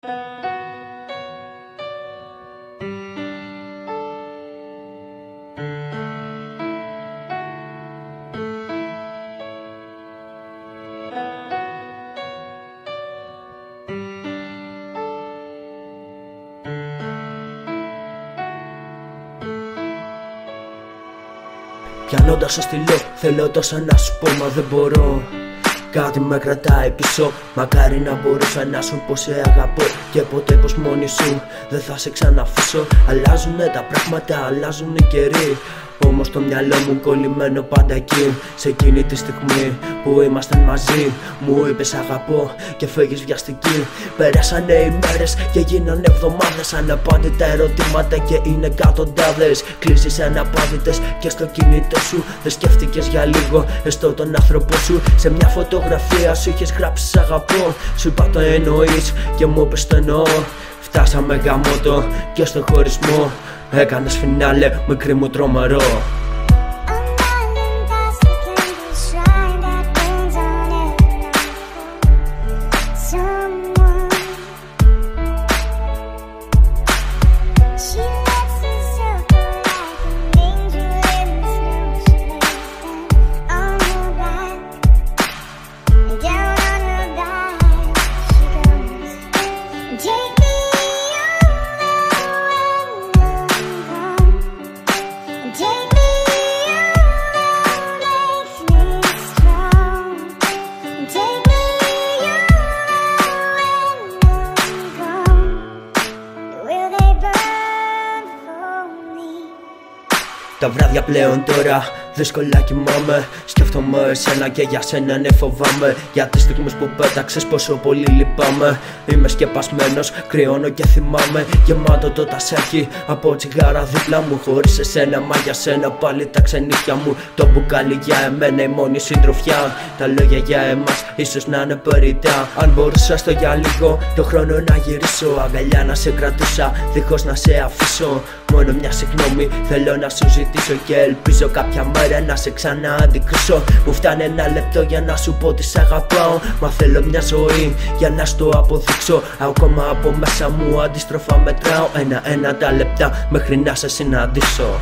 Πιάνοντας στο στυλό, θέλω τόσα να σου πω, μα δεν μπορώ. Κάτι με κρατάει πίσω. Μακάρι να μπορούσα να σου πω σε αγαπώ και ποτέ πως μόνη σου δεν θα σε ξαναφήσω. Αλλάζουνε τα πράγματα, αλλάζουν οι καιροί. Όμως το μυαλό μου κολλημένο πάντα εκεί. Σε εκείνη τη στιγμή που ήμασταν μαζί, μου είπες αγαπώ και φεύγεις βιαστική. Πέρασανε οι μέρες και γίνανε εβδομάδες. Αναπάντητα ερωτήματα και είναι εκατοντάδες. Κλείσεις αναπάντητες και στο κινητό σου δεν σκέφτηκες για λίγο έστω τον άνθρωπό σου. Σε μια φωτογραφία σου είχες γράψει σ' αγαπώ. Σου είπα το εννοείς και μου είπες το εννοώ. Φτάσαμε γαμώτο και στο χωρισμό. Έκανες φινάλε, μικρή μου τρομερό. Τα βράδια πλέον τώρα δύσκολα κοιμάμαι. Σκέφτομαι εσένα και για σένα ναι φοβάμαι. Για τις στιγμές που πέταξες πόσο πολύ λυπάμαι. Είμαι σκεπασμένος, κρυώνω και θυμάμαι. Γεμάτο το τασάκι από τσιγάρα δίπλα μου. Χωρίς εσένα μα για σένα πάλι τα ξενύχια μου. Το μπουκάλι για εμένα η μόνη συντροφιά. Τα λόγια για εμάς ίσως να είναι περιττά. Αν μπορούσα στο για λίγο το χρόνο να γυρίσω. Αγκαλιά να σε κρατούσα δίχως να σε αφήσω. Μόνο μια συγγνώμη θέλω να σου ζητήσω και ελπίζω κάποια μέρα να σε ξανααντικρίσω. Μου φτάνει ένα λεπτό για να σου πω ότι σ' αγαπάω. Μα θέλω μια ζωή για να σου το αποδείξω. Ακόμα από μέσα μου αντίστροφα μετράω ένα-ένα τα λεπτά μέχρι να σε συναντήσω.